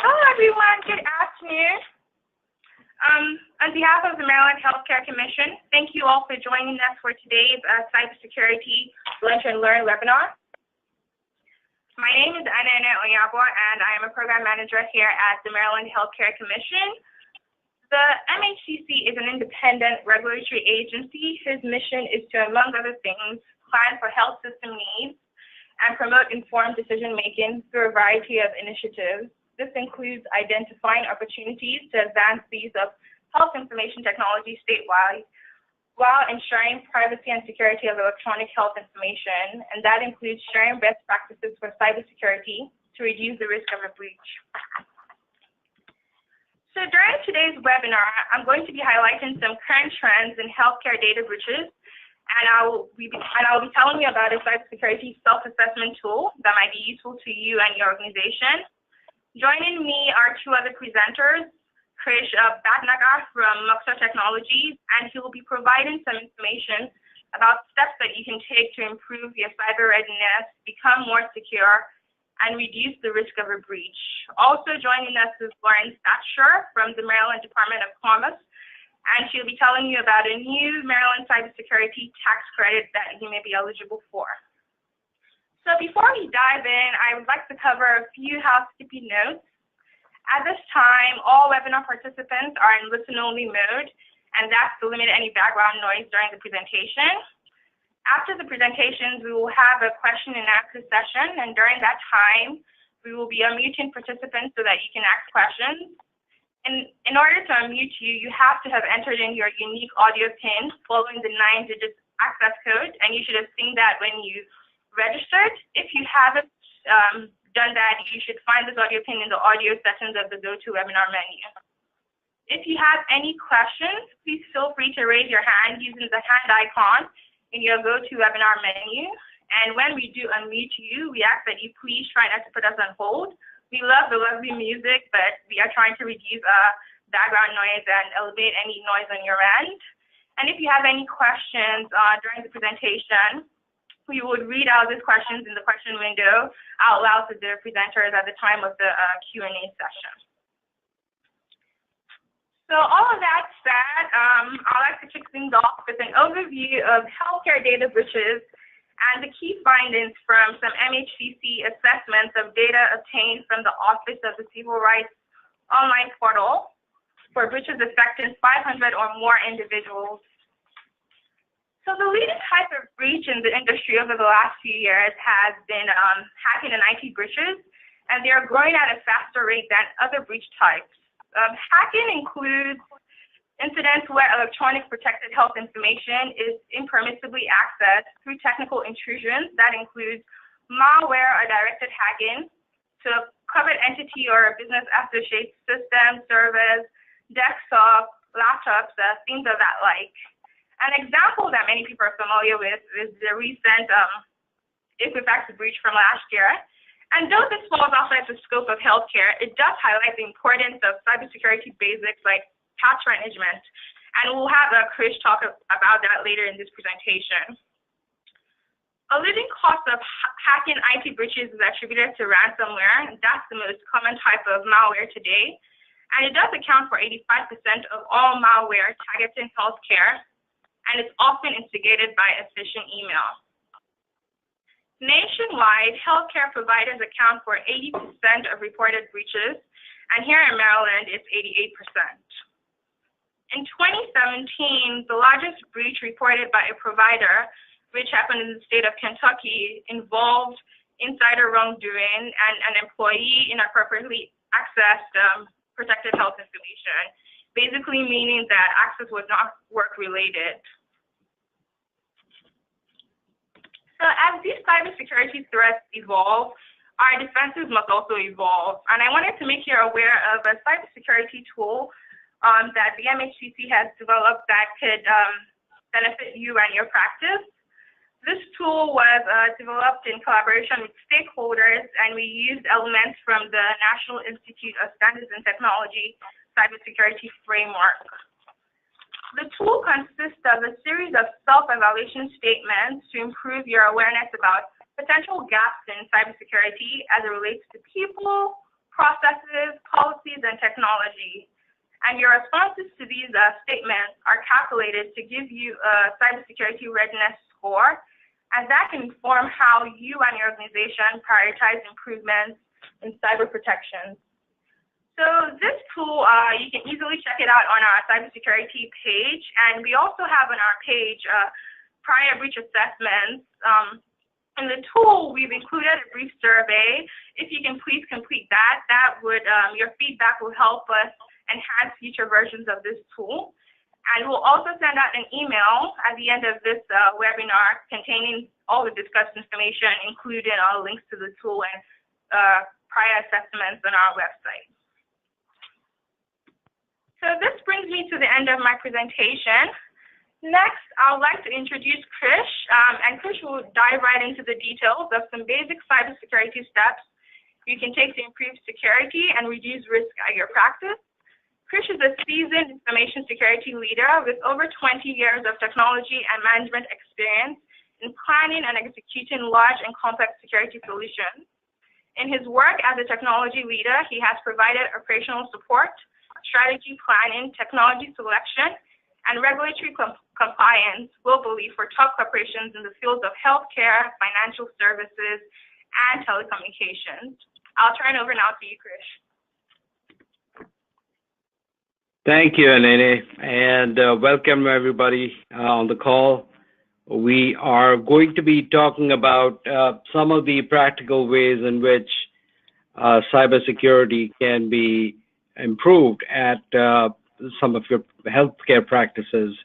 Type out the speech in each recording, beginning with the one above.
Hello, everyone. Good afternoon. On behalf of the Maryland Healthcare Commission, thank you all for joining us for today's Cybersecurity Lunch and Learn webinar. My name is Anna Onyabwa, and I am a program manager here at the Maryland Healthcare Commission. The MHCC is an independent regulatory agency whose mission is to, among other things, plan for health system needs and promote informed decision-making through a variety of initiatives. This includes identifying opportunities to advance the use of health information technology statewide while ensuring privacy and security of electronic health information, and that includes sharing best practices for cybersecurity to reduce the risk of a breach. So during today's webinar, I'm going to be highlighting some current trends in healthcare data breaches, and I will be telling you about a cybersecurity self-assessment tool that might be useful to you and your organization. Joining me are two other presenters, Krish Batnagar from Moxa Technologies, and he will be providing some information about steps that you can take to improve your cyber readiness, become more secure, and reduce the risk of a breach. Also joining us is Lauren Thatcher from the Maryland Department of Commerce, and she'll be telling you about a new Maryland cybersecurity tax credit that you may be eligible for. So before we dive in, I would like to cover a few housekeeping notes. At this time, all webinar participants are in listen-only mode, and that's to limit any background noise during the presentation. After the presentations, we will have a question and answer session, and during that time, we will be unmuting participants so that you can ask questions. In order to unmute you, you have to have entered in your unique audio PIN following the 9-digit access code, and you should have seen that when you registered. If you haven't done that, you should find this audio PIN in the audio settings of the GoToWebinar menu. If you have any questions, please feel free to raise your hand using the hand icon in your GoToWebinar menu. And when we do unmute you, we ask that you please try not to put us on hold. We love the lovely music, but we are trying to reduce background noise and elevate any noise on your end. And if you have any questions during the presentation, we would read out these questions in the question window out loud to the presenters at the time of the Q&A session. So all of that said, I'd like to kick things off with an overview of healthcare data breaches and the key findings from some MHCC assessments of data obtained from the Office of the Civil Rights online portal for breaches affecting 500 or more individuals. So the leading type of breach in the industry over the last few years has been hacking and IT breaches, and they are growing at a faster rate than other breach types. Hacking includes incidents where electronic protected health information is impermissibly accessed through technical intrusions that include malware or directed hacking to a covered entity or a business associate system, servers, desktop, laptops, things of that like. An example that many people are familiar with is the recent Equifax breach from last year. And though this falls outside the scope of healthcare, it does highlight the importance of cybersecurity basics like patch management. And we'll have Krish talk about that later in this presentation. A leading cause of hacking IT breaches is attributed to ransomware, and that's the most common type of malware today. And it does account for 85% of all malware targeting healthcare, and it's often instigated by a phishing email. Nationwide, healthcare providers account for 80% of reported breaches, and here in Maryland, it's 88%. In 2017, the largest breach reported by a provider, which happened in the state of Kentucky, involved insider wrongdoing and an employee inappropriately accessed protected health information, basically meaning that access was not work-related. So as these cybersecurity threats evolve, our defenses must also evolve. And I wanted to make you aware of a cybersecurity tool that the MHCC has developed that could benefit you and your practice. This tool was developed in collaboration with stakeholders, and we used elements from the National Institute of Standards and Technology Cybersecurity Framework. The tool consists of a series of self-evaluation statements to improve your awareness about potential gaps in cybersecurity as it relates to people, processes, policies, and technology. And your responses to these statements are calculated to give you a cybersecurity readiness score, and that can inform how you and your organization prioritize improvements in cyber protection. So this tool, you can easily check it out on our cybersecurity page, and we also have on our page prior breach assessments. In the tool, we've included a brief survey. If you can please complete that, your feedback will help us enhance future versions of this tool. And we'll also send out an email at the end of this webinar containing all the discussed information, including all the links to the tool and prior assessments on our website. So this brings me to the end of my presentation. Next, I would like to introduce Krish, and Krish will dive right into the details of some basic cybersecurity steps you can take to improve security and reduce risk at your practice. Krish is a seasoned information security leader with over 20 years of technology and management experience in planning and executing large and complex security solutions. In his work as a technology leader, he has provided operational support, strategy planning, technology selection, and regulatory compliance globally for top corporations in the fields of healthcare, financial services, and telecommunications. I'll turn it over now to you, Krish. Thank you, Anene, and welcome everybody on the call. We are going to be talking about some of the practical ways in which cybersecurity can be improved at some of your healthcare practices,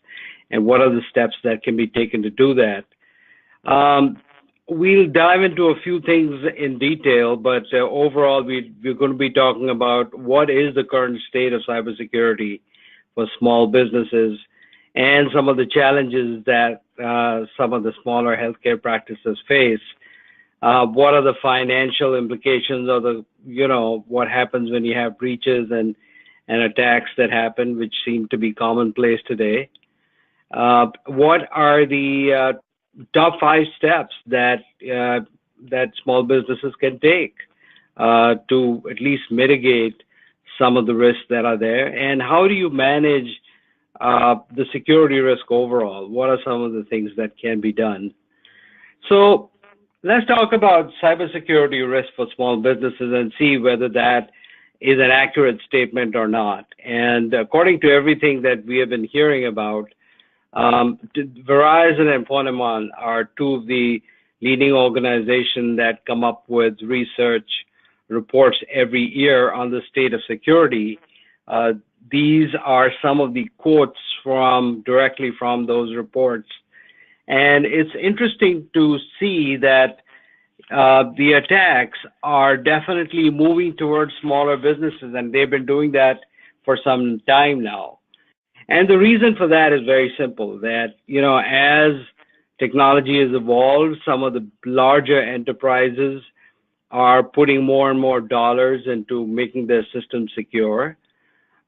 and what are the steps that can be taken to do that. We'll dive into a few things in detail, but overall, we're going to be talking about what is the current state of cybersecurity for small businesses and some of the challenges that some of the smaller healthcare practices face. What are the financial implications of what happens when you have breaches and attacks that happen, which seem to be commonplace today? What are the top 5 steps that small businesses can take to at least mitigate some of the risks that are there? And how do you manage the security risk overall? What are some of the things that can be done? So let's talk about cybersecurity risk for small businesses and see whether that is an accurate statement or not. And according to everything that we have been hearing about, Verizon and Ponemon are two of the leading organizations that come up with research reports every year on the state of security. These are some of the quotes directly from those reports. And it's interesting to see that the attacks are definitely moving towards smaller businesses, and they've been doing that for some time now. And the reason for that is very simple, that, as technology has evolved, some of the larger enterprises are putting more and more dollars into making their system secure.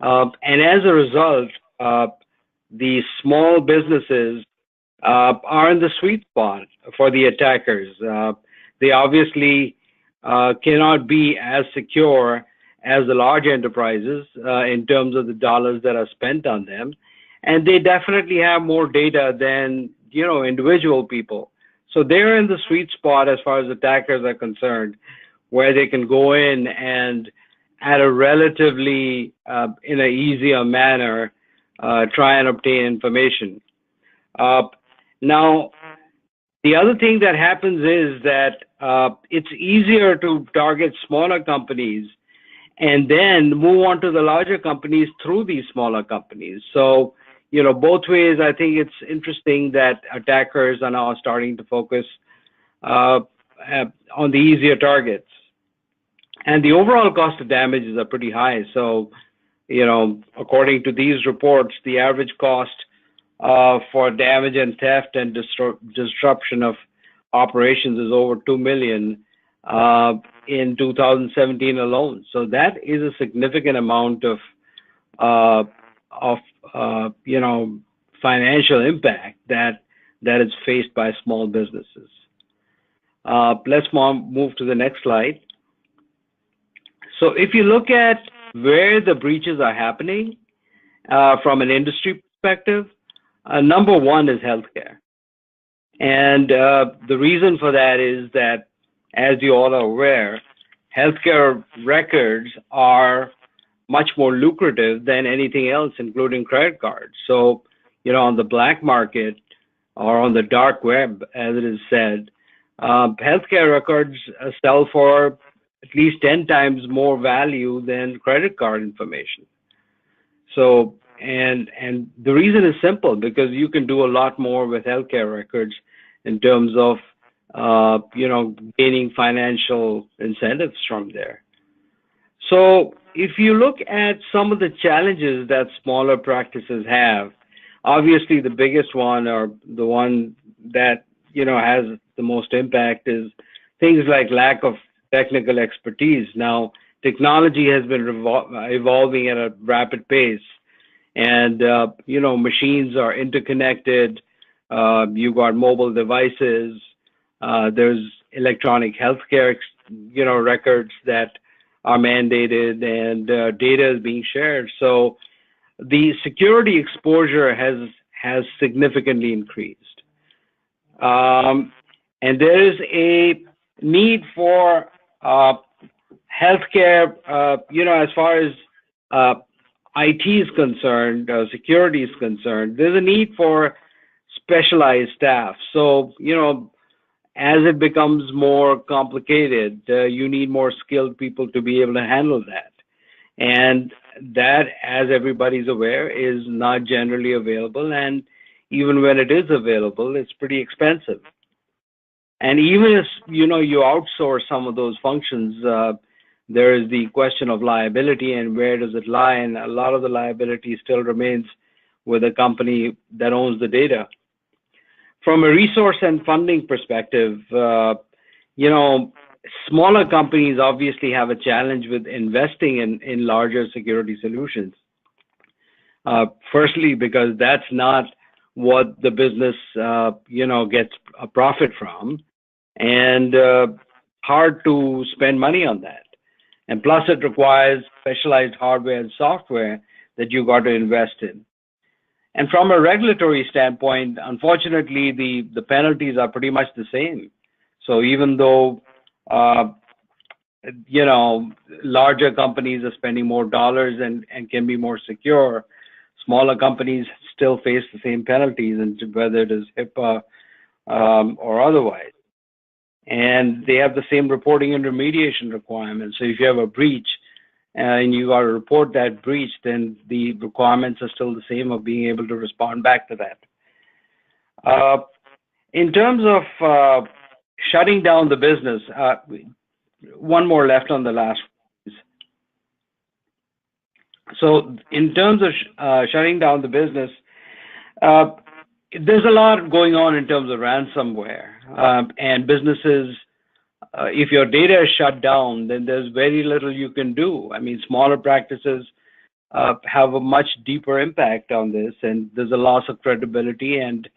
And as a result, the small businesses are in the sweet spot for the attackers. They obviously cannot be as secure as the large enterprises in terms of the dollars that are spent on them. And they definitely have more data than, individual people. So they're in the sweet spot as far as attackers are concerned, where they can go in and at a relatively, in an easier manner, try and obtain information. Now, the other thing that happens is that it's easier to target smaller companies and then move on to the larger companies through these smaller companies. So, both ways, I think it's interesting that attackers are now starting to focus on the easier targets. And the overall cost of damages are pretty high. So, according to these reports, the average cost for damage and theft and disruption of operations is over $2 million in 2017 alone. So that is a significant amount of financial impact that is faced by small businesses. Let's move to the next slide. So if you look at where the breaches are happening from an industry perspective, number one is healthcare. And the reason for that is that, as you all are aware, healthcare records are much more lucrative than anything else, including credit cards. So, on the black market or on the dark web, as it is said, healthcare records sell for at least 10 times more value than credit card information. So, and the reason is simple, because you can do a lot more with healthcare records in terms of, gaining financial incentives from there. So if you look at some of the challenges that smaller practices have, obviously the biggest one, or the one that, has the most impact, is things like lack of technical expertise. Now, technology has been evolving at a rapid pace, and machines are interconnected. You got mobile devices. There's electronic healthcare, records that are mandated, and data is being shared. So the security exposure has significantly increased, and there is a need for healthcare. As far as IT is concerned, security is concerned, there's a need for specialized staff. So, as it becomes more complicated, you need more skilled people to be able to handle that. And that, as everybody's aware, is not generally available. And even when it is available, it's pretty expensive. And even if, you outsource some of those functions, there is the question of liability and where does it lie. And a lot of the liability still remains with the company that owns the data. From a resource and funding perspective, smaller companies obviously have a challenge with investing in larger security solutions. Firstly, because that's not what the business, gets a profit from, and hard to spend money on that. And plus, it requires specialized hardware and software that you got to invest in. And from a regulatory standpoint, unfortunately, the penalties are pretty much the same. So even though, larger companies are spending more dollars and can be more secure, smaller companies still face the same penalties, and whether it is HIPAA or otherwise. And they have the same reporting and remediation requirements. So if you have a breach, and you got to report that breach, then the requirements are still the same of being able to respond back to that. In terms of shutting down the business, one more left on the last. So in terms of shutting down the business, there's a lot going on in terms of ransomware, and businesses. If your data is shut down, then there's very little you can do. I mean, smaller practices have a much deeper impact on this, and there's a loss of credibility. And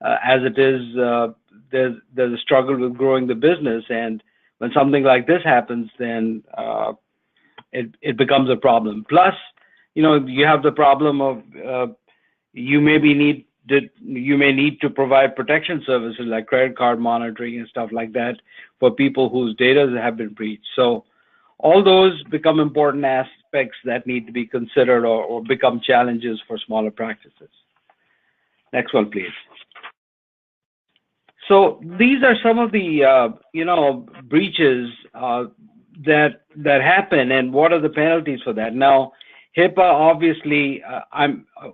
as it is, there's a struggle with growing the business. And when something like this happens, then it becomes a problem. Plus, you have the problem of you may need to provide protection services like credit card monitoring and stuff like that for people whose data have been breached. So all those become important aspects that need to be considered or become challenges for smaller practices. Next one, please. So these are some of the breaches that happen, and what are the penalties for that? Now, HIPAA, obviously,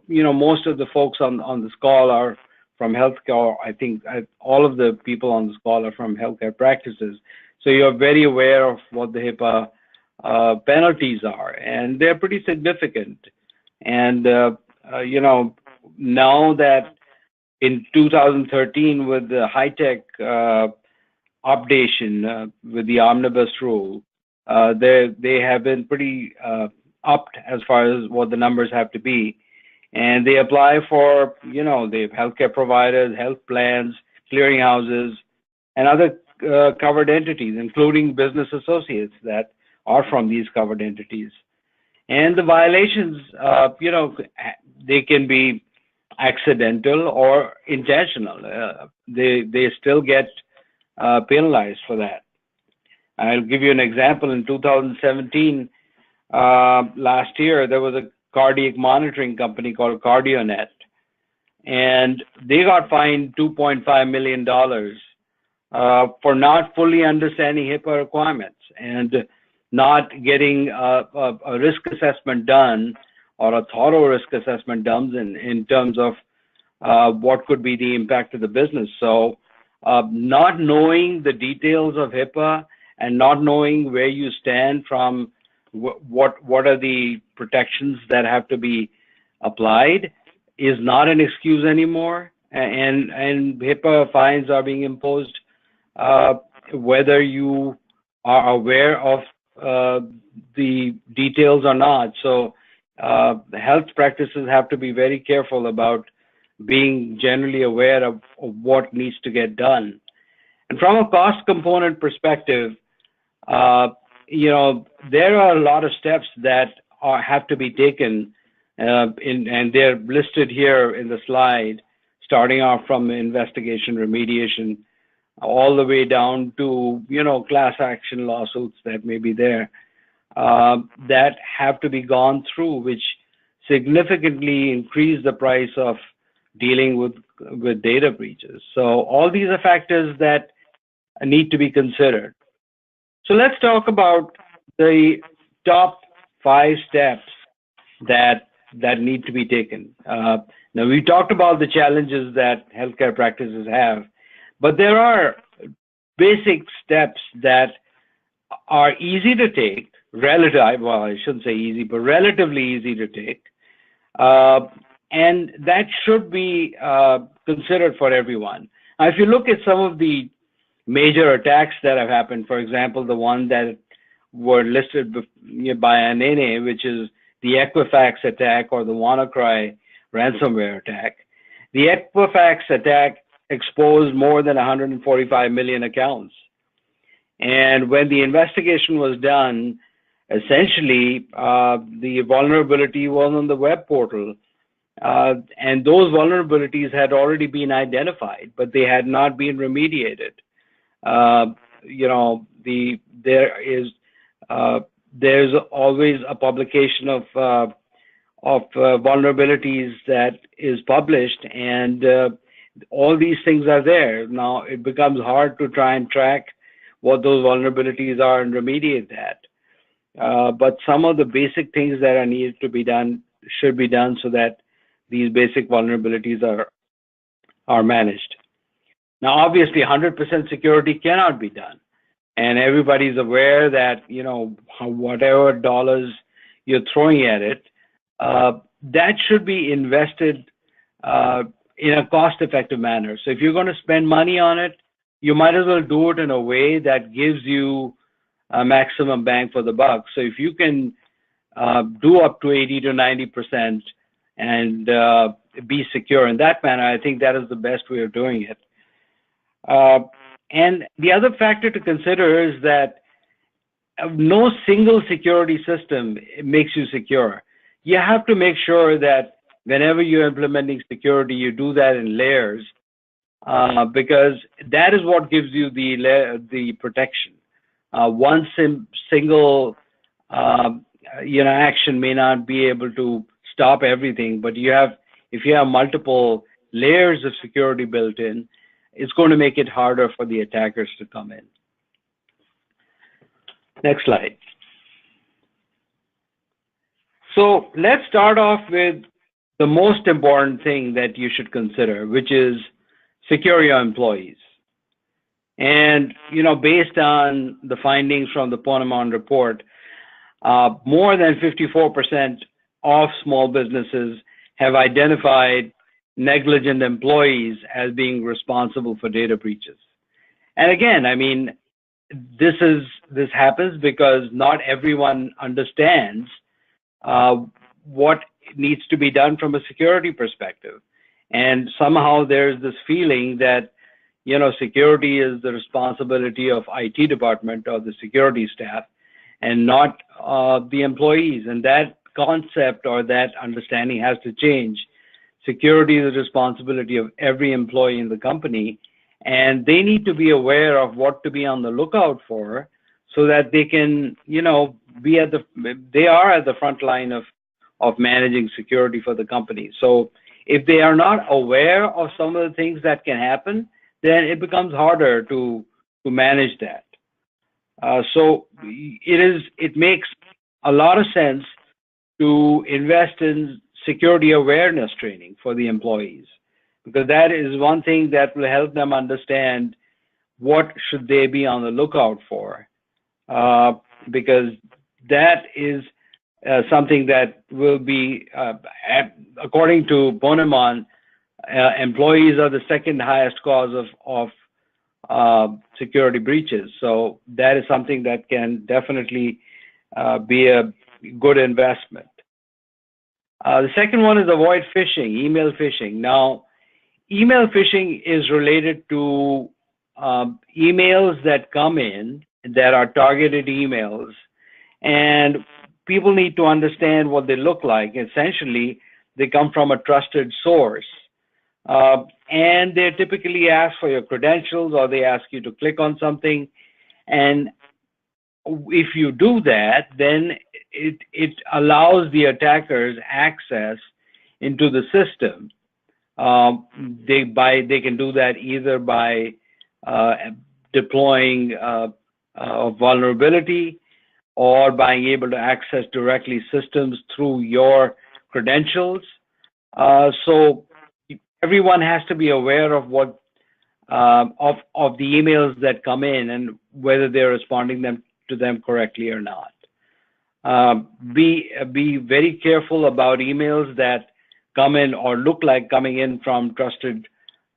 most of the folks on this call are from healthcare. I think all of the people on this call are from healthcare practices. So you're very aware of what the HIPAA penalties are, and they're pretty significant. And, now that in 2013, with the high-tech updation with the omnibus rule, they have been pretty upped as far as what the numbers have to be. And they apply for, the healthcare providers, health plans, clearinghouses, and other covered entities, including business associates that or from these covered entities. And the violations, they can be accidental or intentional. They still get penalized for that. I'll give you an example. In 2017, last year, there was a cardiac monitoring company called CardioNet, and they got fined $2.5 million for not fully understanding HIPAA requirements and not getting a risk assessment done or a thorough risk assessment done in terms of what could be the impact of the business. So not knowing the details of HIPAA and not knowing where you stand from what are the protections that have to be applied is not an excuse anymore. And HIPAA fines are being imposed whether you are aware of the details or not. So the health practices have to be very careful about being generally aware of what needs to get done. And from a cost component perspective, there are a lot of steps that have to be taken, and they're listed here in the slide, starting off from investigation, remediation, all the way down to, class action lawsuits that may be there, that have to be gone through, which significantly increase the price of dealing with data breaches. So all these are factors that need to be considered. So let's talk about the top 5 steps that need to be taken. Now, we talked about the challenges that healthcare practices have, but there are basic steps that are easy to take, well, I shouldn't say easy, but relatively easy to take, and that should be considered for everyone. Now, if you look at some of the major attacks that have happened, for example, the one that were listed by ANENE, which is the Equifax attack or the WannaCry ransomware attack. The Equifax attack exposed more than 145 million accounts. And when the investigation was done, essentially, the vulnerability was on the web portal. And those vulnerabilities had already been identified, but they had not been remediated. There's always a publication of vulnerabilities that is published, and all these things are there. Now it becomes hard to try and track what those vulnerabilities are and remediate that. But some of the basic things that are needed to be done should be done so that these basic vulnerabilities are managed. Now, obviously, 100% security cannot be done. And everybody's aware that, whatever dollars you're throwing at it, that should be invested in a cost-effective manner. So if you're going to spend money on it, you might as well do it in a way that gives you a maximum bang for the buck. So if you can do up to 80 to 90% and be secure in that manner, I think that is the best way of doing it. And the other factor to consider is that no single security system makes you secure. You have to make sure that whenever you're implementing security, you do that in layers, because that is what gives you the protection. One single action may not be able to stop everything, but if you have multiple layers of security built in, it's going to make it harder for the attackers to come in. Next slide. So let's start off with the most important thing that you should consider, which is secure your employees. And, based on the findings from the Ponemon report, more than 54% of small businesses have identified negligent employees as being responsible for data breaches. And again, this happens because not everyone understands what needs to be done from a security perspective. And somehow there's this feeling that, security is the responsibility of IT department or the security staff, and not the employees. And that concept or that understanding has to change. Security is a responsibility of every employee in the company, and they need to be aware of what to be on the lookout for, so that they can, they are at the front line of managing security for the company. So if they are not aware of some of the things that can happen, then it becomes harder to manage that. So it makes a lot of sense to invest in security awareness training for the employees, because that is one thing that will help them understand what should they be on the lookout for, because that is something that will be, according to Boneman, employees are the second highest cause of security breaches. So that is something that can definitely be a good investment. The second one is avoid phishing, email phishing. Now, email phishing is related to emails that come in that are targeted emails, and people need to understand what they look like. Essentially, they come from a trusted source, and they typically ask for your credentials, or they ask you to click on something. And if you do that, then it allows the attackers access into the system. They can do that either by deploying a vulnerability, or being able to access directly systems through your credentials. So everyone has to be aware of what of the emails that come in and whether they're responding to them correctly or not. Be very careful about emails that come in or look like coming in from trusted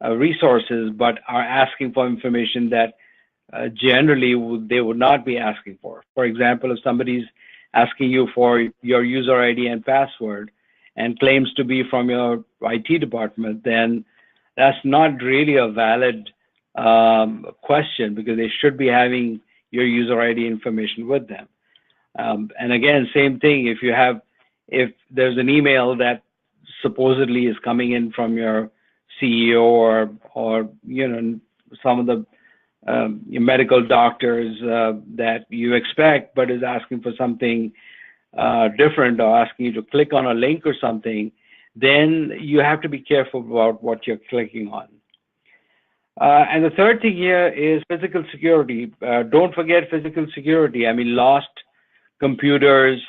resources, but are asking for information that generally they would not be asking for. For example, if somebody's asking you for your user ID and password and claims to be from your IT department, then that's not really a valid question, because they should be having your user ID information with them. And again, same thing, if there's an email that supposedly is coming in from your CEO or some of the medical doctors that you expect, but is asking for something different, or asking you to click on a link or something, then you have to be careful about what you're clicking on. And the third thing here is physical security. Don't forget physical security. I mean, lost computers,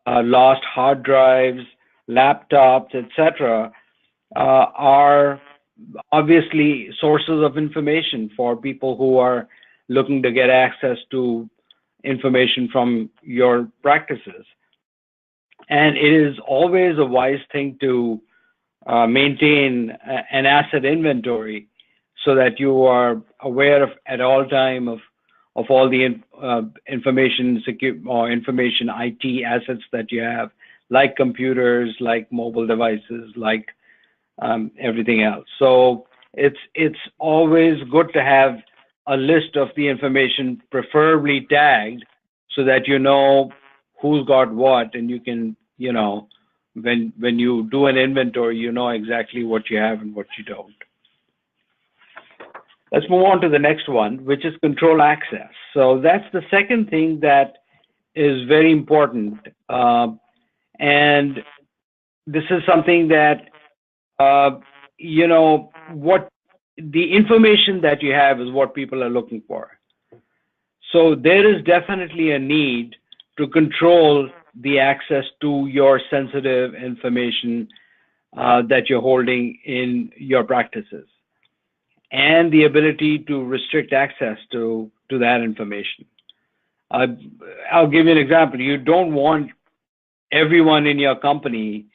lost hard drives, laptops, etc., are obviously sources of information for people who are looking to get access to information from your practices. And it is always a wise thing to maintain an asset inventory, so that you are aware of at all time of all the information IT assets that you have, like computers, like mobile devices, like everything else. So it's always good to have a list of the information, preferably tagged, so that you know who's got what, and you can, when you do an inventory, you know exactly what you have and what you don't. Let's move on to the next one, which is control access. So that's the second thing that is very important. And this is something that, what the information that you have is what people are looking for. So there is definitely a need to control the access to your sensitive information that you're holding in your practices, and the ability to restrict access to that information. I'll give you an example. You don't want everyone in your company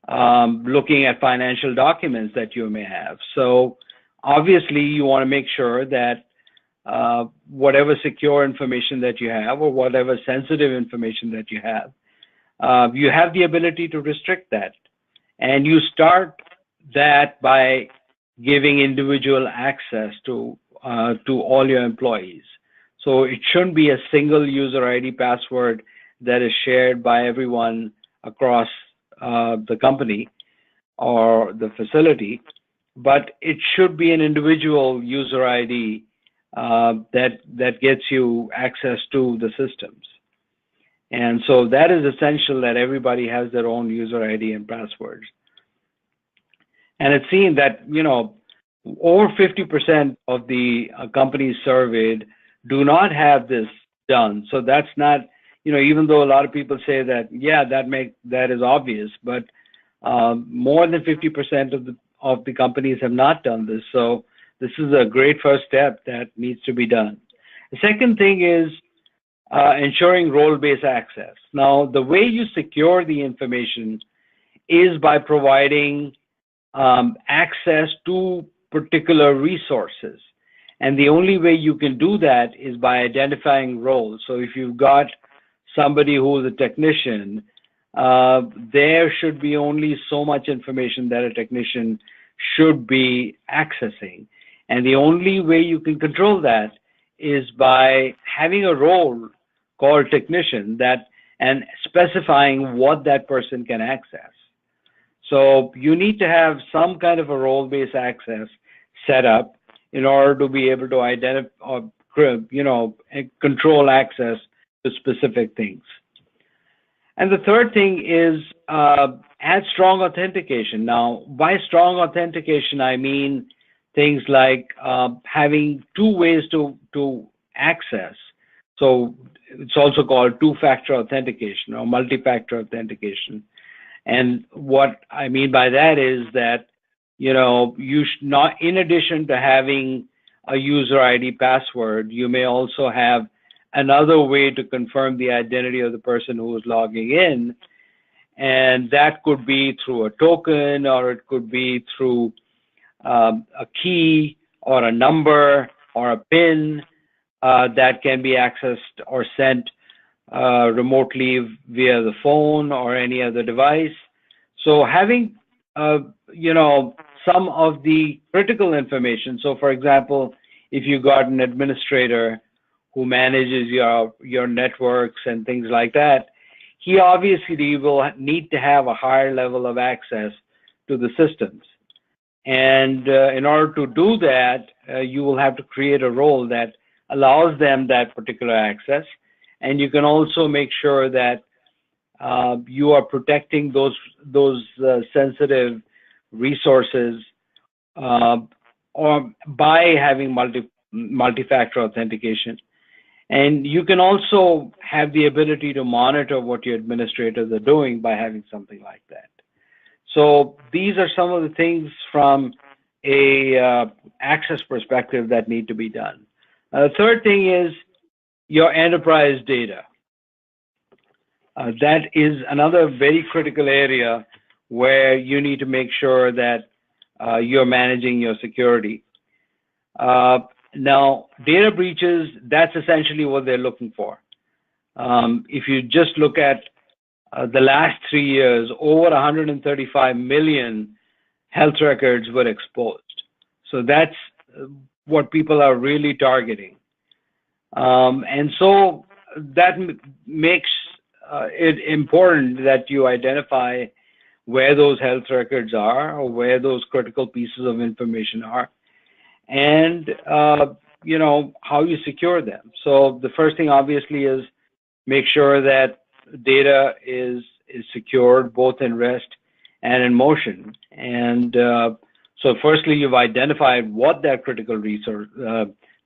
looking at financial documents that you may have. So obviously you want to make sure that whatever secure information that you have, or whatever sensitive information that you have the ability to restrict that. And you start that by giving individual access to all your employees. So it shouldn't be a single user ID password that is shared by everyone across the company or the facility, but it should be an individual user ID that gets you access to the systems. And so that is essential, that everybody has their own user ID and passwords. And it's seen that, over 50% of the companies surveyed do not have this done. So that's not, even though a lot of people say that, yeah, that is obvious, but more than 50% of the companies have not done this. So this is a great first step that needs to be done. The second thing is ensuring role-based access. Now, the way you secure the information is by providing access to particular resources. And the only way you can do that is by identifying roles. So if you've got somebody who is a technician, there should be only so much information that a technician should be accessing. And the only way you can control that is by having a role called technician and specifying what that person can access. So you need to have some kind of a role-based access set up in order to be able to identify or control access to specific things. And the third thing is add strong authentication. Now, by strong authentication, I mean things like having two ways to access. So it's also called two-factor authentication or multi-factor authentication. And what I mean by that is that, you should not, in addition to having a user ID password, you may also have another way to confirm the identity of the person who is logging in. And that could be through a token, or it could be through a key or a number or a PIN that can be accessed or sent remotely via the phone or any other device. So having, some of the critical information. So for example, if you got an administrator who manages your networks and things like that, he obviously will need to have a higher level of access to the systems. And in order to do that, you will have to create a role that allows them that particular access. And you can also make sure that you are protecting those sensitive resources or by having multi-factor authentication. And you can also have the ability to monitor what your administrators are doing by having something like that. So these are some of the things from a access perspective that need to be done. The third thing is your enterprise data. That is another very critical area where you need to make sure that you're managing your security. Now, data breaches, that's essentially what they're looking for. If you just look at the last 3 years, over 135 million health records were exposed. So that's what people are really targeting. And so that makes it important that you identify where those health records are or where those critical pieces of information are, and how you secure them. So the first thing obviously is make sure that data is secured both in rest and in motion. And so firstly, you've identified what that critical resource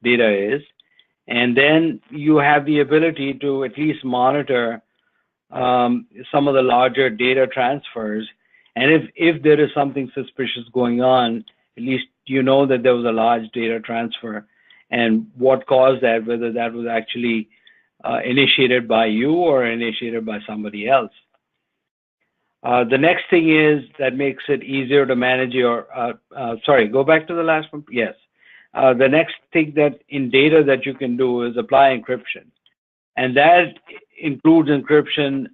data is, and then you have the ability to at least monitor some of the larger data transfers. And if there is something suspicious going on, at least you know that there was a large data transfer and what caused that, whether that was actually initiated by you or initiated by somebody else. The next thing is that makes it easier to manage your, sorry, go back to the last one. Yes. The next thing that in data that you can do is apply encryption. And that includes encryption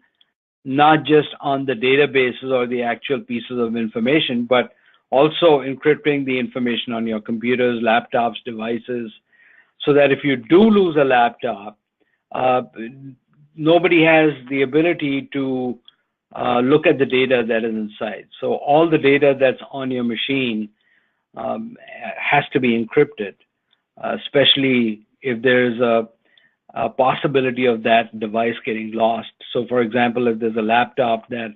not just on the databases or the actual pieces of information, but also encrypting the information on your computers, laptops, devices, so that if you do lose a laptop, nobody has the ability to look at the data that is inside. So all the data that's on your machine has to be encrypted, especially if there's a possibility of that device getting lost. So for example, if there's a laptop that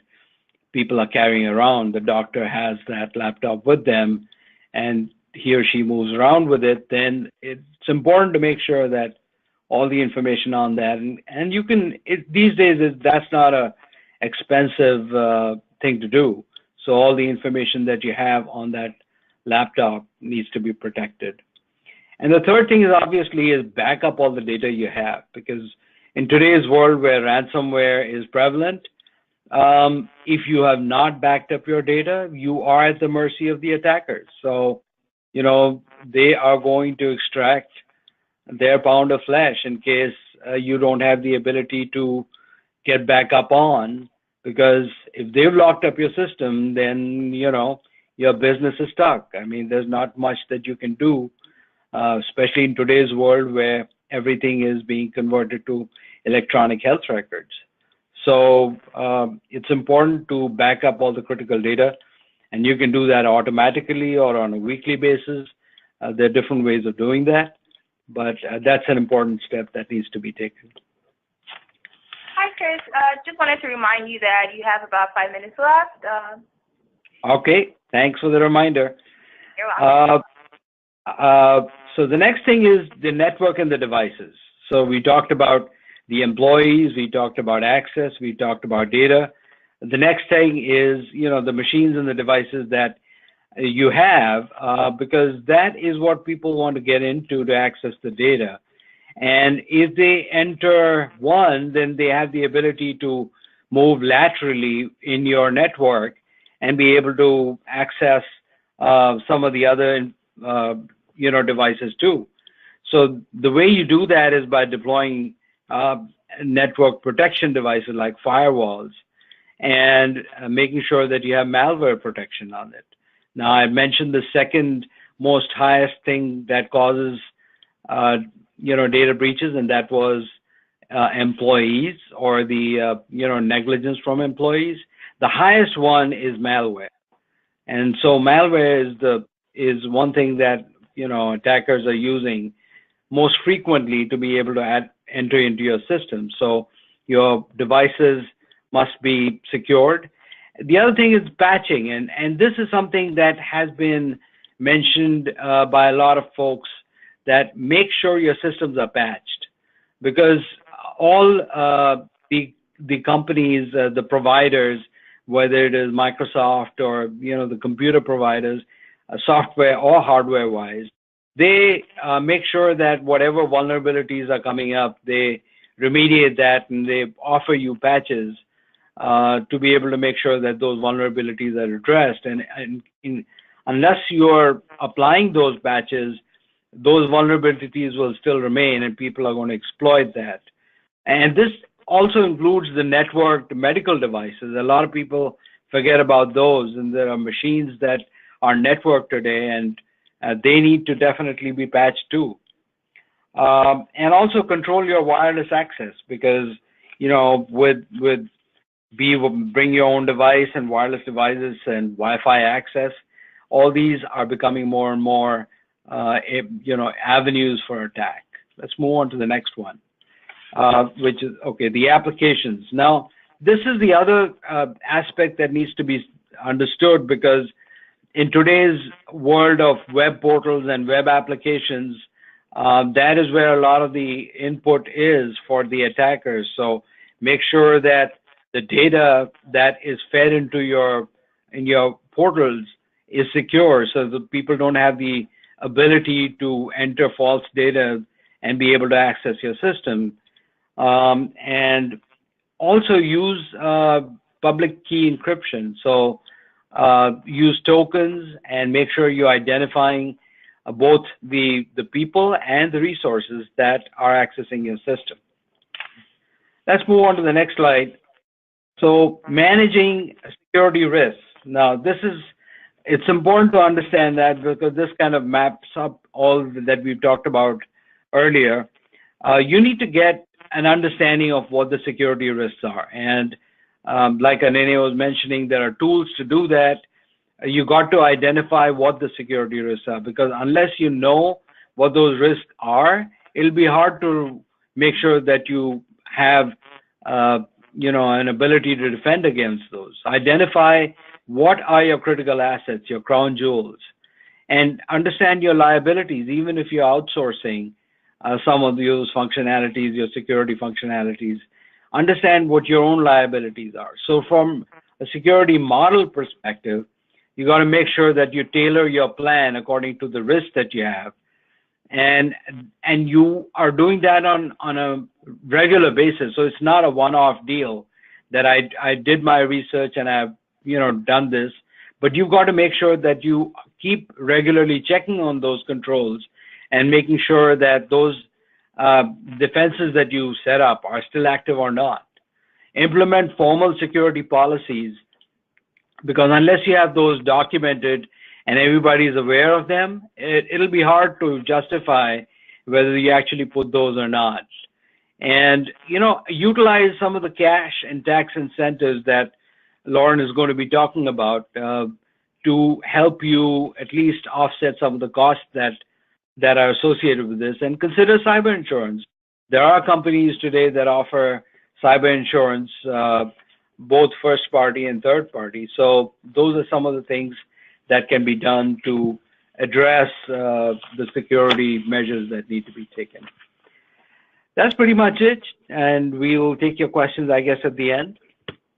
people are carrying around, the doctor has that laptop with them, and he or she moves around with it, then it's important to make sure that all the information on that, and you can, these days that's not a expensive thing to do. So all the information that you have on that laptop needs to be protected. And the third thing is obviously is back up all the data you have, because in today's world where ransomware is prevalent, if you have not backed up your data, you are at the mercy of the attackers. So, you know, they are going to extract their pound of flesh in case you don't have the ability to get back up on, because if they've locked up your system, then, you know, your business is stuck. I mean, there's not much that you can do, especially in today's world where everything is being converted to electronic health records. So it's important to back up all the critical data, and you can do that automatically or on a weekly basis. There are different ways of doing that, but that's an important step that needs to be taken. Hi, Chris. Just wanted to remind you that you have about 5 minutes left. Okay, thanks for the reminder. You're welcome. So the next thing is the network and the devices. So we talked about the employees, we talked about access, we talked about data. The next thing is, you know, the machines and the devices that you have, because that is what people want to get into to access the data. And if they enter one, then they have the ability to move laterally in your network and be able to access some of the other, you know, devices too. So the way you do that is by deploying network protection devices like firewalls, and making sure that you have malware protection on it. Now, I mentioned the second most highest thing that causes, you know, data breaches, and that was employees or the, you know, negligence from employees. The highest one is malware. And so malware is one thing that, you know, attackers are using most frequently to be able to enter into your system. So your devices must be secured. The other thing is patching, and this is something that has been mentioned by a lot of folks, that make sure your systems are patched, because all the companies, the providers, whether it is Microsoft or, you know, the computer providers, software or hardware wise, they make sure that whatever vulnerabilities are coming up, they remediate that, and they offer you patches to be able to make sure that those vulnerabilities are addressed. And unless you're applying those patches, those vulnerabilities will still remain, and people are going to exploit that. And this also includes the networked medical devices. A lot of people forget about those, and there are machines that are networked today, and they need to definitely be patched too. And also control your wireless access, because, you know, with bring your own device and wireless devices and Wi-Fi access, all these are becoming more and more, you know, avenues for attack. Let's move on to the next one, which is, okay, the applications. Now, this is the other aspect that needs to be understood, because in today's world of web portals and web applications, that is where a lot of the input is for the attackers. So make sure that the data that is fed into your portals is secure, so that people don't have the ability to enter false data and be able to access your system. And also use public key encryption. So use tokens and make sure you're identifying both the people and the resources that are accessing your system. Let's move on to the next slide. So managing security risks. Now, it's important to understand that, because this kind of maps up all that we've talked about earlier, you need to get an understanding of what the security risks are. And like Anene was mentioning, there are tools to do that. You got to identify what the security risks are, because unless you know what those risks are, it'll be hard to make sure that you have an ability to defend against those. Identify what are your critical assets, your crown jewels, and understand your liabilities, even if you're outsourcing some of those functionalities, your security functionalities. Understand what your own liabilities are. So from a security model perspective, you got to make sure that you tailor your plan according to the risk that you have, and you are doing that on a regular basis. So it's not a one-off deal that I did my research and I've done this, but you've got to make sure that you keep regularly checking on those controls and making sure that those defenses that you set up are still active or not. Implement formal security policies, because unless you have those documented and everybody is aware of them, it'll be hard to justify whether you actually put those or not. And, utilize some of the cash and tax incentives that Lauren is going to be talking about to help you at least offset some of the costs that are associated with this. And consider cyber insurance. There are companies today that offer cyber insurance, both first party and third party. So those are some of the things that can be done to address the security measures that need to be taken. That's pretty much it, and we will take your questions, I guess, at the end.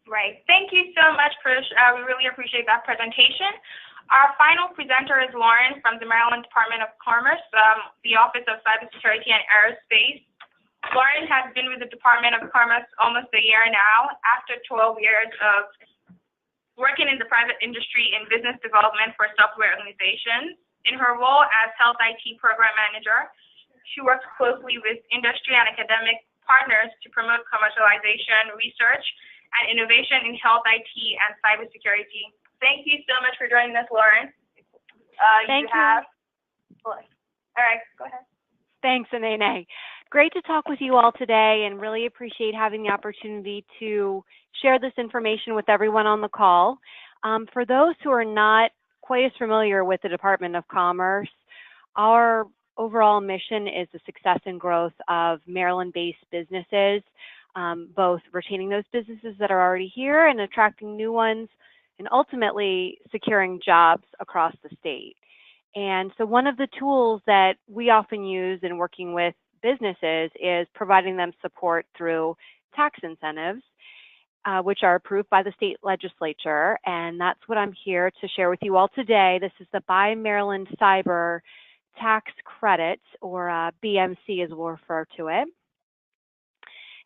Right. Thank you so much, Krish. We really appreciate that presentation. Our final presenter is Lauren from the Maryland Department of Commerce, the Office of Cybersecurity and Aerospace. Lauren has been with the Department of Commerce almost a year now, after 12 years of working in the private industry in business development for software organizations. In her role as Health IT Program Manager, she works closely with industry and academic partners to promote commercialization, research, and innovation in health IT and cybersecurity. Thank you so much for joining us, Lauren. Thank you. All right, go ahead. Thanks, Anene. Great to talk with you all today, and really appreciate having the opportunity to share this information with everyone on the call. For those who are not quite as familiar with the Department of Commerce, our overall mission is the success and growth of Maryland-based businesses, both retaining those businesses that are already here and attracting new ones, and ultimately securing jobs across the state. And so one of the tools that we often use in working with businesses is providing them support through tax incentives, which are approved by the state legislature. And that's what I'm here to share with you all today. This is the Buy Maryland Cyber Tax Credits, or BMC as we'll refer to it.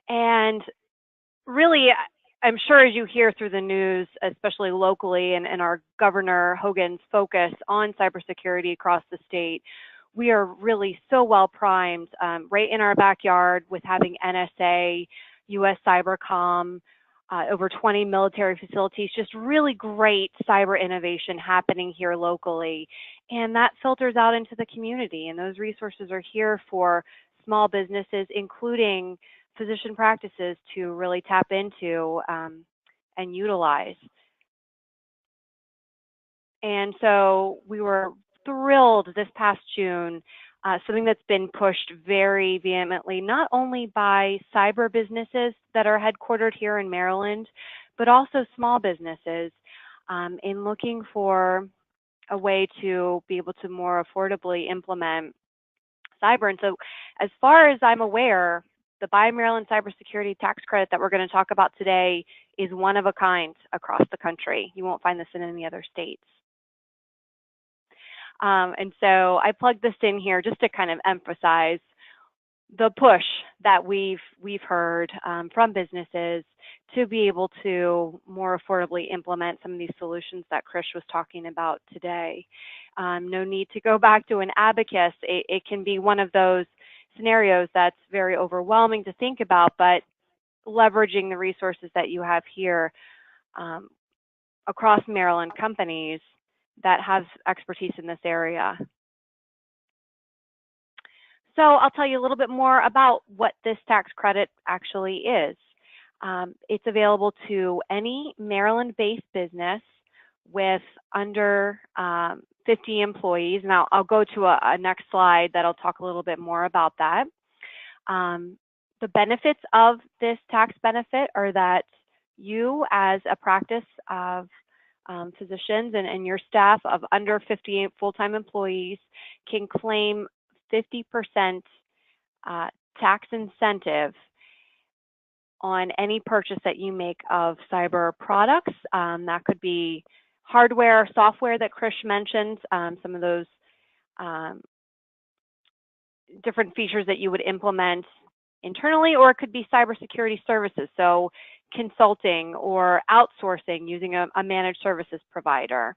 And really, I'm sure as you hear through the news, especially locally, and our Governor Hogan's focus on cybersecurity across the state, we are really so well primed right in our backyard with having NSA, US Cybercom, over 20 military facilities, just really great cyber innovation happening here locally. And that filters out into the community, and those resources are here for small businesses, including physician practices, to really tap into and utilize. And so we were thrilled this past June, something that's been pushed very vehemently, not only by cyber businesses that are headquartered here in Maryland, but also small businesses in looking for a way to be able to more affordably implement cyber. And so as far as I'm aware, the Buy Maryland Cybersecurity Tax Credit that we're going to talk about today is one of a kind across the country. You won't find this in any other states. And so I plugged this in here just to kind of emphasize the push that we've heard from businesses to be able to more affordably implement some of these solutions that Krish was talking about today. No need to go back to an abacus. It can be one of those scenarios that's very overwhelming to think about, but leveraging the resources that you have here across Maryland, companies that have expertise in this area. So I'll tell you a little bit more about what this tax credit actually is. It's available to any Maryland-based business with under 50 employees. Now I'll go to a next slide that'll talk a little bit more about that. The benefits of this tax benefit are that you, as a practice of physicians and your staff of under 50 full-time employees, can claim 50% tax incentive on any purchase that you make of cyber products. That could be hardware, software that Krish mentioned, some of those different features that you would implement internally, or it could be cybersecurity services, so consulting or outsourcing using a managed services provider.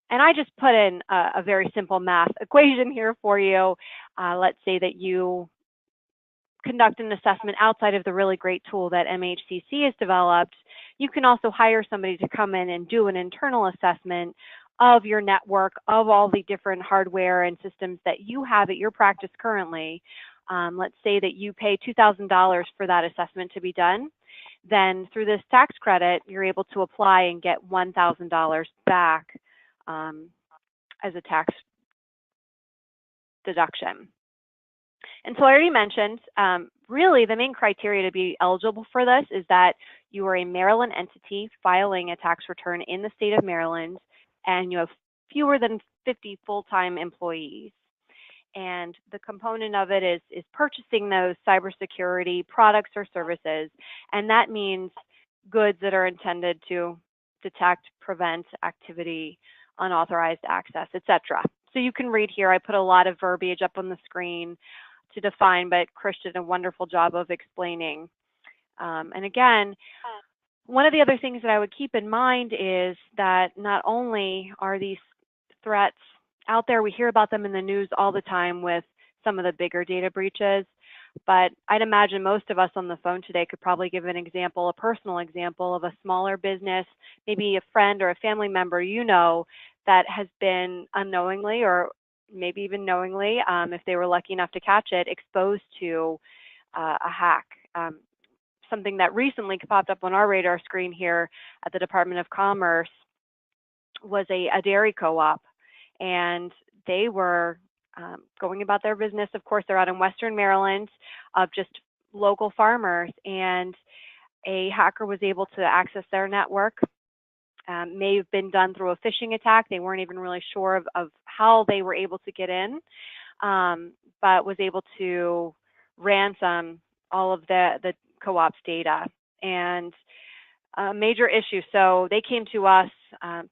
And I just put in a very simple math equation here for you. Let's say that you conduct an assessment outside of the really great tool that MHCC has developed. You can also hire somebody to come in and do an internal assessment of your network, of all the different hardware and systems that you have at your practice currently. Let's say that you pay $2,000 for that assessment to be done. Then through this tax credit, you're able to apply and get $1,000 back as a tax deduction. And so I already mentioned, really the main criteria to be eligible for this is that you are a Maryland entity filing a tax return in the state of Maryland, and you have fewer than 50 full-time employees. And the component of it is purchasing those cybersecurity products or services, and that means goods that are intended to detect, prevent activity, unauthorized access, etc. So you can read here, I put a lot of verbiage up on the screen to define, but Krish did a wonderful job of explaining. And again, one of the other things that I would keep in mind is that not only are these threats out there, we hear about them in the news all the time with some of the bigger data breaches, but I'd imagine most of us on the phone today could probably give an example, a personal example of a smaller business, maybe a friend or a family member you know that has been unknowingly or maybe even knowingly, if they were lucky enough to catch it, exposed to a hack. Something that recently popped up on our radar screen here at the Department of Commerce was a dairy co-op, and they were going about their business. Of course, they're out in Western Maryland of just local farmers, and a hacker was able to access their network. May have been done through a phishing attack. They weren't even really sure of how they were able to get in, but was able to ransom all of the co-op's data, and a major issue. So they came to us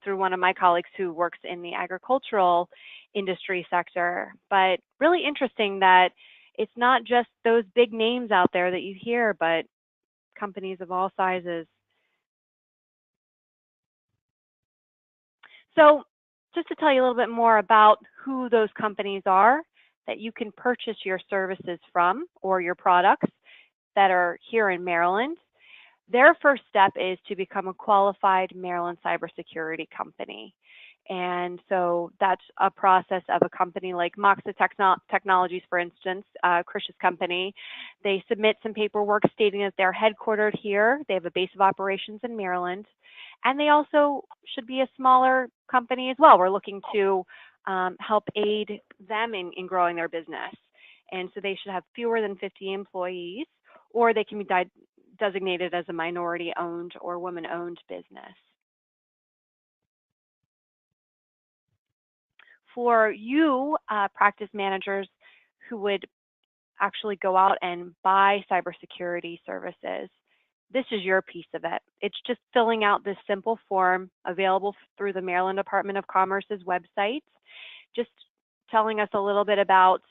through one of my colleagues who works in the agricultural industry sector. But really interesting that it's not just those big names out there that you hear, but companies of all sizes. So just to tell you a little bit more about who those companies are that you can purchase your services from or your products that are here in Maryland, their first step is to become a qualified Maryland cybersecurity company. And so that's a process of a company like Moxa Technologies, for instance, Krish's company. They submit some paperwork stating that they're headquartered here. They have a base of operations in Maryland. And they also should be a smaller company as well. We're looking to help aid them in growing their business. And so they should have fewer than 50 employees, or they can be designated as a minority-owned or woman-owned business. For you, practice managers who would actually go out and buy cybersecurity services, this is your piece of it. It's just filling out this simple form available through the Maryland Department of Commerce's website, just telling us a little bit about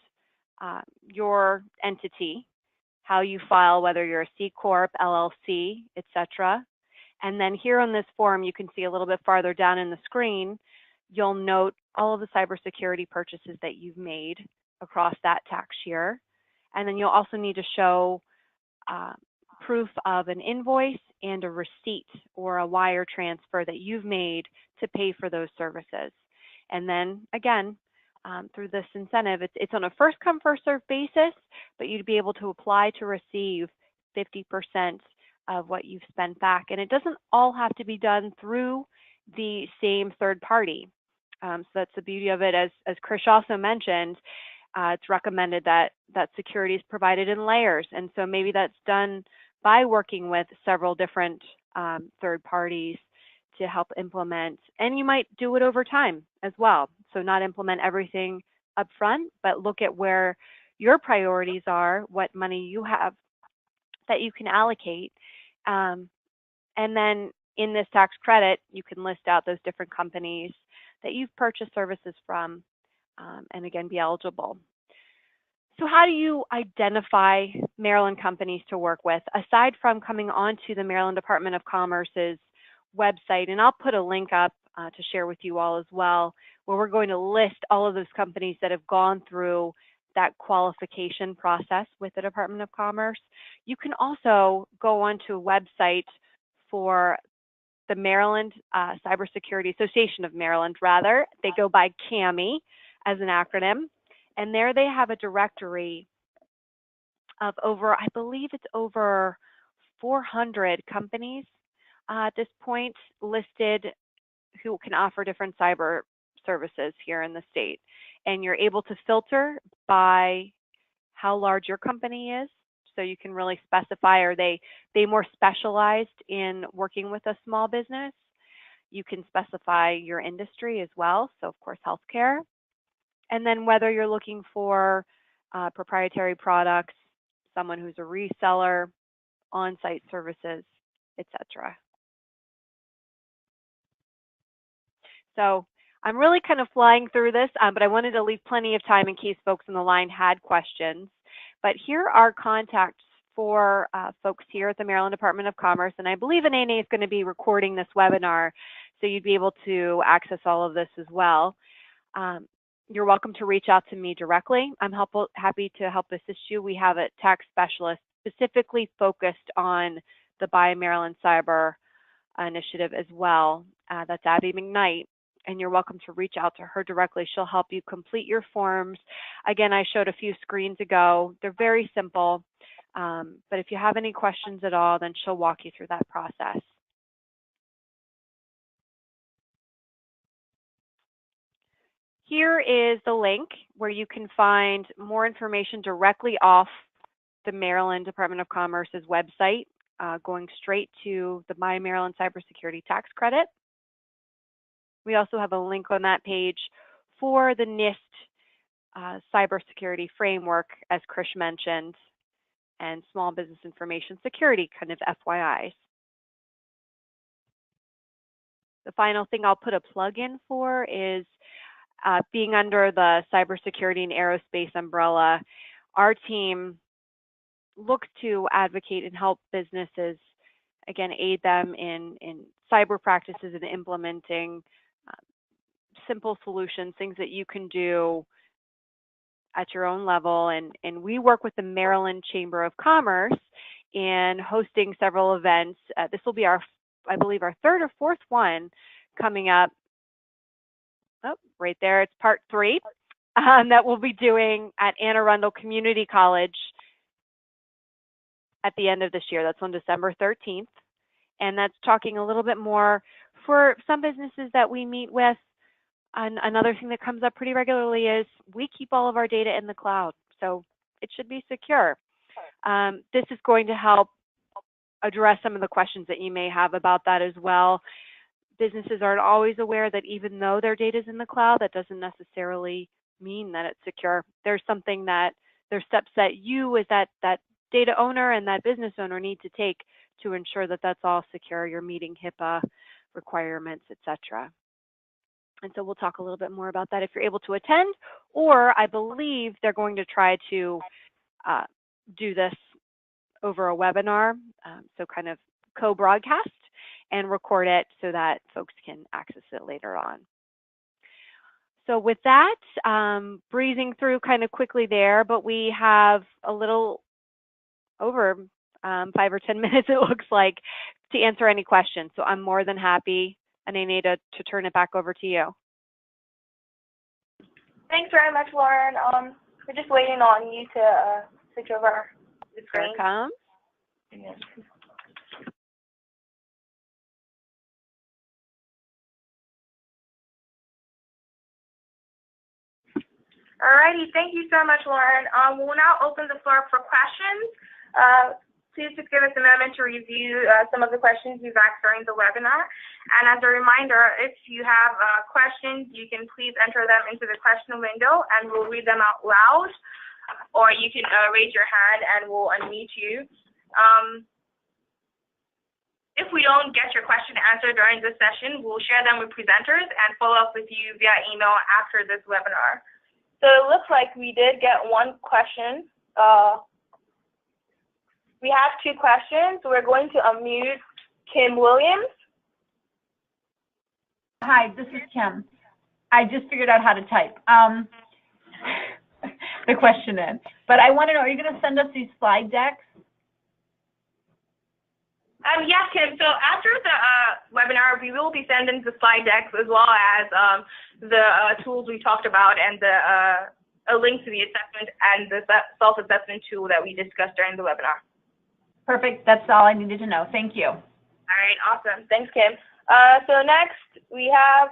your entity, how you file, whether you're a C Corp, LLC, etc. And then here on this form, you can see a little bit farther down in the screen, you'll note all of the cybersecurity purchases that you've made across that tax year. And then you'll also need to show proof of an invoice and a receipt or a wire transfer that you've made to pay for those services. And then again, through this incentive. It's on a first come, first served basis, but you'd be able to apply to receive 50% of what you've spent back. And it doesn't all have to be done through the same third party. So that's the beauty of it. As Krish also mentioned, it's recommended that security is provided in layers. And so maybe that's done by working with several different third parties to help implement. And you might do it over time as well. So not implement everything up front, but look at where your priorities are, what money you have that you can allocate. And then in this tax credit, you can list out those different companies that you've purchased services from, and again, be eligible. So how do you identify Maryland companies to work with? Aside from coming onto the Maryland Department of Commerce's website, and I'll put a link up to share with you all as well, where we're going to list all of those companies that have gone through that qualification process with the Department of Commerce. You can also go onto a website for the Maryland Cybersecurity Association of Maryland, rather. They go by CAMI as an acronym. And there they have a directory of over, I believe it's over 400 companies at this point listed who can offer different cyber services here in the state. And you're able to filter by how large your company is. So you can really specify, are they more specialized in working with a small business? You can specify your industry as well. So of course, healthcare. And then whether you're looking for proprietary products, someone who's a reseller, on-site services, etc. So I'm really kind of flying through this, but I wanted to leave plenty of time in case folks on the line had questions. But here are contacts for folks here at the Maryland Department of Commerce, and I believe NANA is going to be recording this webinar, so you'd be able to access all of this as well. You're welcome to reach out to me directly. I'm happy to help assist you. We have a tax specialist specifically focused on the Buy Maryland Cyber initiative as well. That's Abby McKnight, and you're welcome to reach out to her directly. She'll help you complete your forms. Again, I showed a few screens ago. They're very simple, but if you have any questions at all, then she'll walk you through that process. Here is the link where you can find more information directly off the Maryland Department of Commerce's website, going straight to the Buy Maryland Cybersecurity Tax Credit. We also have a link on that page for the NIST cybersecurity framework, as Krish mentioned, and small business information security kind of FYIs. The final thing I'll put a plug in for is being under the cybersecurity and aerospace umbrella. Our team looks to advocate and help businesses, again, aid them in cyber practices and implementing simple solutions, things that you can do at your own level. And we work with the Maryland Chamber of Commerce in hosting several events. This will be I believe our third or fourth one coming up. Oh, right there, it's part 3 that we'll be doing at Anne Arundel Community College at the end of this year. That's on December 13th. And that's talking a little bit more for some businesses that we meet with. And another thing that comes up pretty regularly is we keep all of our data in the cloud, so it should be secure. This is going to help address some of the questions that you may have about that as well. Businesses aren't always aware that even though their data is in the cloud, that doesn't necessarily mean that it's secure. There's steps that you as that data owner and that business owner need to take to ensure that that's all secure. You're meeting HIPAA requirements, etc. And so we'll talk a little bit more about that if you're able to attend, or I believe they're going to try to do this over a webinar, so kind of co-broadcast and record it so that folks can access it later on. So with that, breezing through kind of quickly there, but we have a little over 5 or 10 minutes, it looks like, to answer any questions. So I'm more than happy, Anene, to turn it back over to you. Thanks very much, Lauren. We're just waiting on you to switch over the Here screen. it comes. Alrighty, thank you so much, Lauren. We'll now open the floor up for questions. Please just give us a moment to review some of the questions you've asked during the webinar. And as a reminder, if you have questions, you can please enter them into the question window and we'll read them out loud, or you can raise your hand and we'll unmute you. If we don't get your question answered during this session, we'll share them with presenters and follow up with you via email after this webinar. So it looks like we did get one question. We have two questions. We're going to unmute Kim Williams. Hi, this is Kim. I just figured out how to type the question in. But I want to know, are you going to send us these slide decks? Yes, Kim. So after the webinar, we will be sending the slide decks as well as the tools we talked about and a link to the assessment and the self-assessment tool that we discussed during the webinar. Perfect. That's all I needed to know. Thank you. All right. Awesome. Thanks, Kim. So next we have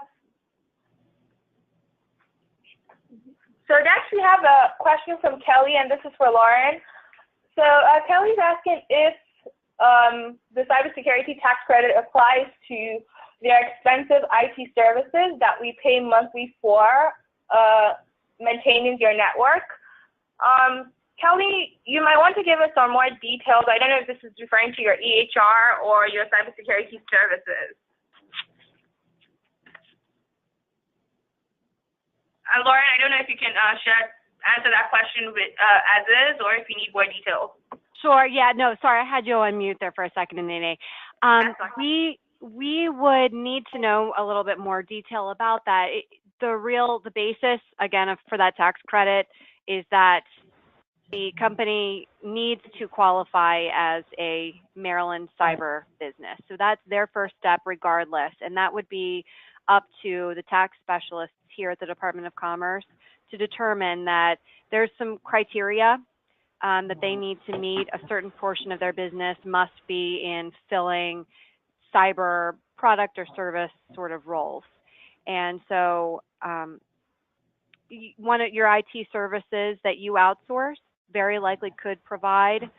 a question from Kelly, and this is for Lauren. So Kelly's asking if the cybersecurity tax credit applies to their expensive IT services that we pay monthly for maintaining your network. Kelly, you might want to give us some more details. I don't know if this is referring to your EHR or your cybersecurity services. Lauren, I don't know if you can answer that question with, as is, or if you need more details. Sure. Yeah. No. Sorry, I had you on mute there for a second, Nene. We would need to know a little bit more detail about that. The basis again for that tax credit is that the company needs to qualify as a Maryland cyber business. So that's their first step regardless. And that would be up to the tax specialists here at the Department of Commerce to determine that there's some criteria that they need to meet. A certain portion of their business must be in filling cyber product or service sort of roles. And so one of your IT services that you outsource very likely could provide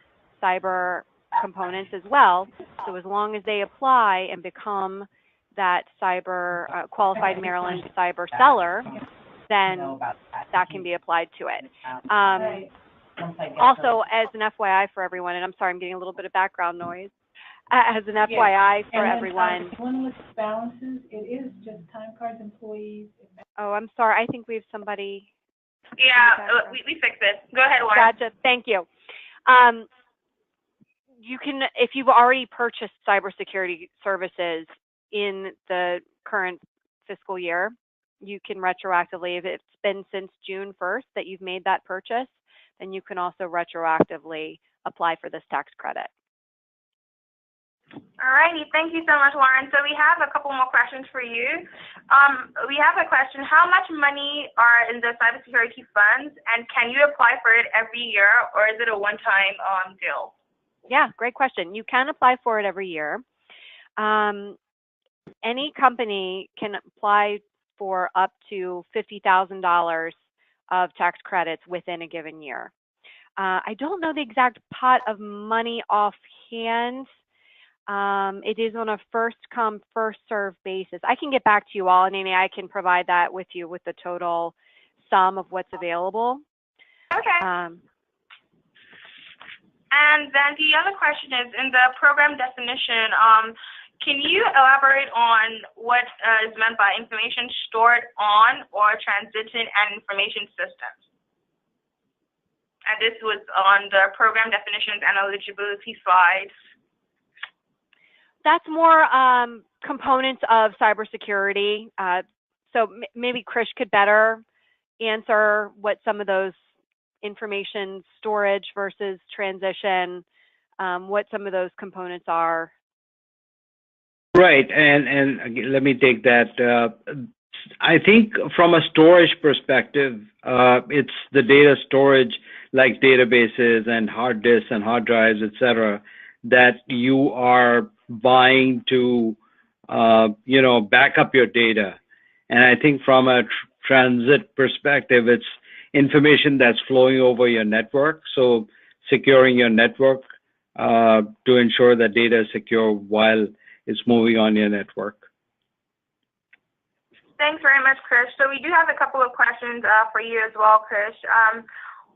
cyber components as well. So as long as they apply and become that cyber qualified Maryland cyber seller, then that can be applied to it. Also, as an FYI for everyone, and I'm sorry, I'm getting a little bit of background noise. As an FYI for everyone. One with balances, it is just time cards, employees. Oh, I'm sorry. I think we have somebody. Yeah, we fixed it. Go ahead, Lauren. Gotcha. Thank you. You can, if you've already purchased cybersecurity services in the current fiscal year, you can retroactively, if it's been since June 1st that you've made that purchase, then you can also retroactively apply for this tax credit. All righty, thank you so much, Lauren. So we have a couple more questions for you. We have a question: how much money are in the cybersecurity funds, and can you apply for it every year, or is it a one-time deal? Yeah, great question. You can apply for it every year. Any company can apply for up to $50,000 of tax credits within a given year. I don't know the exact pot of money offhand. It is on a first come, first served basis. I can get back to you all, and Amy, I can provide that with you with the total sum of what's available. Okay. And then the other question is, in the program definition, can you elaborate on what is meant by information stored on or transmitted and information systems? And this was on the program definitions and eligibility slide. That's more components of cybersecurity. So maybe Krish could better answer what some of those information storage versus transition, what some of those components are. Right, and again, let me take that. I think from a storage perspective, it's the data storage like databases and hard disks and hard drives, etc., that you are buying to, back up your data. And I think from a transit perspective, it's information that's flowing over your network. So securing your network to ensure that data is secure while it's moving on your network. Thanks very much, Krish. So we do have a couple of questions for you as well, Krish.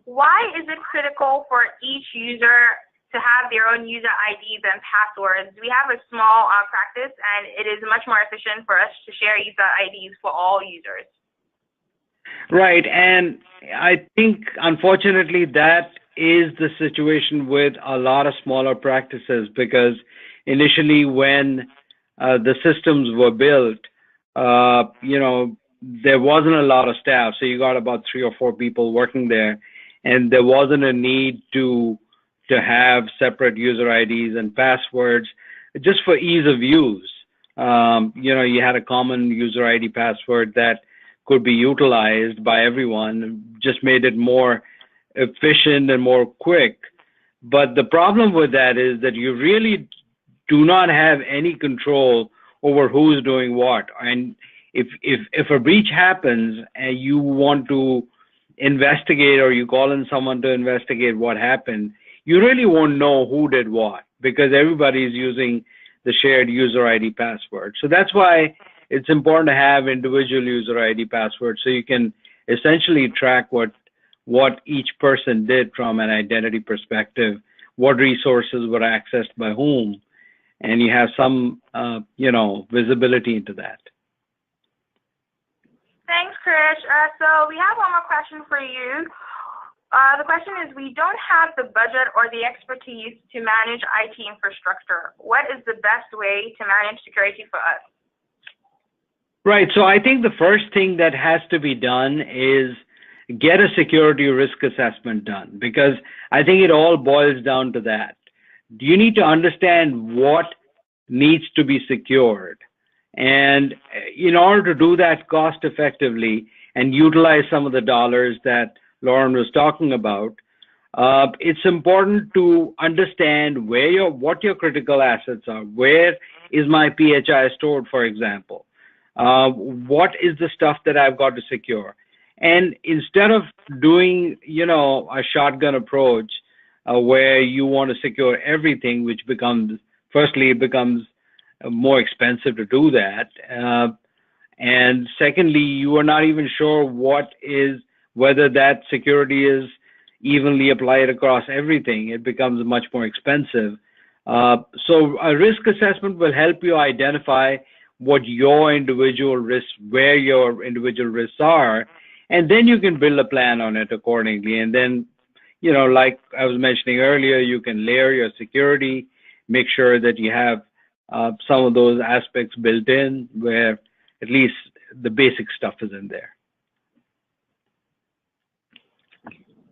Why is it critical for each user to have their own user IDs and passwords? We have a small practice, and it is much more efficient for us to share user IDs for all users. Right, and I think, unfortunately, that is the situation with a lot of smaller practices, because initially when the systems were built, there wasn't a lot of staff, so you got about 3 or 4 people working there, and there wasn't a need to have separate user IDs and passwords, just for ease of use. You had a common user ID password that could be utilized by everyone, just made it more efficient and more quick. But the problem with that is that you really do not have any control over who's doing what. And if a breach happens and you want to investigate, or you call in someone to investigate what happened, you really won't know who did what, because everybody's using the shared user ID password. So that's why it's important to have individual user ID passwords, so you can essentially track what each person did from an identity perspective, what resources were accessed by whom, and you have some, visibility into that. Thanks, Krish. So we have one more question for you. The question is, we don't have the budget or the expertise to manage IT infrastructure. What is the best way to manage security for us? Right. So I think the first thing that has to be done is get a security risk assessment done, because I think it all boils down to that. You need to understand what needs to be secured. And in order to do that cost effectively and utilize some of the dollars that Lauren was talking about, it's important to understand what your critical assets are. Where is my PHI stored, for example? What is the stuff that I've got to secure? And instead of doing, a shotgun approach where you want to secure everything, which becomes more expensive to do that. And secondly, you are not even sure whether that security is evenly applied across everything. It becomes much more expensive. So a risk assessment will help you identify where your individual risks are, and then you can build a plan on it accordingly. And then, like I was mentioning earlier, you can layer your security, make sure that you have some of those aspects built in where at least the basic stuff is in there.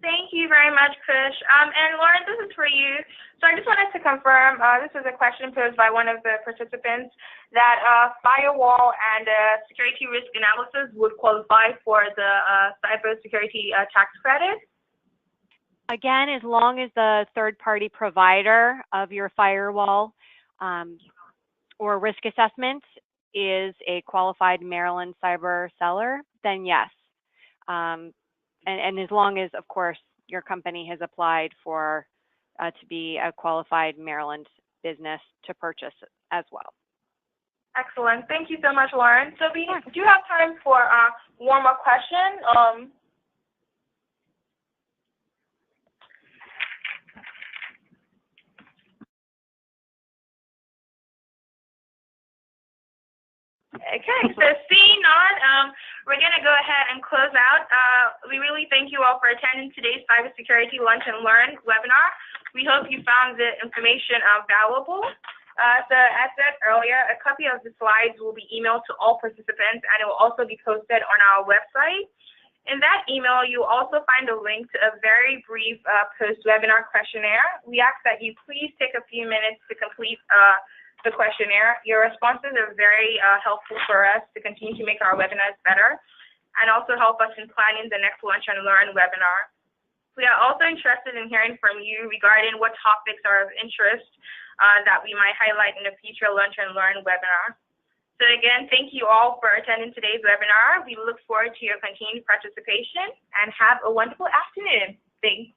Thank you very much, Krish. And Lauren, this is for you. So I just wanted to confirm, this is a question posed by one of the participants, that firewall and security risk analysis would qualify for the cybersecurity tax credit. Again, as long as the third-party provider of your firewall or risk assessment is a qualified Maryland cyber seller, then yes. And as long as, of course, your company has applied for to be a qualified Maryland business to purchase as well. Excellent. Thank you so much, Lauren. So we do have time for one more question. Okay, so seeing none, we're going to go ahead and close out. We really thank you all for attending today's Cybersecurity Lunch and Learn webinar. We hope you found the information valuable. So as said earlier, a copy of the slides will be emailed to all participants, and it will also be posted on our website. In that email, you'll also find a link to a very brief post-webinar questionnaire. We ask that you please take a few minutes to complete the questionnaire. Your responses are very helpful for us to continue to make our webinars better and also help us in planning the next Lunch and Learn webinar. We are also interested in hearing from you regarding what topics are of interest that we might highlight in a future Lunch and Learn webinar. So again, thank you all for attending today's webinar. We look forward to your continued participation and have a wonderful afternoon. Thanks.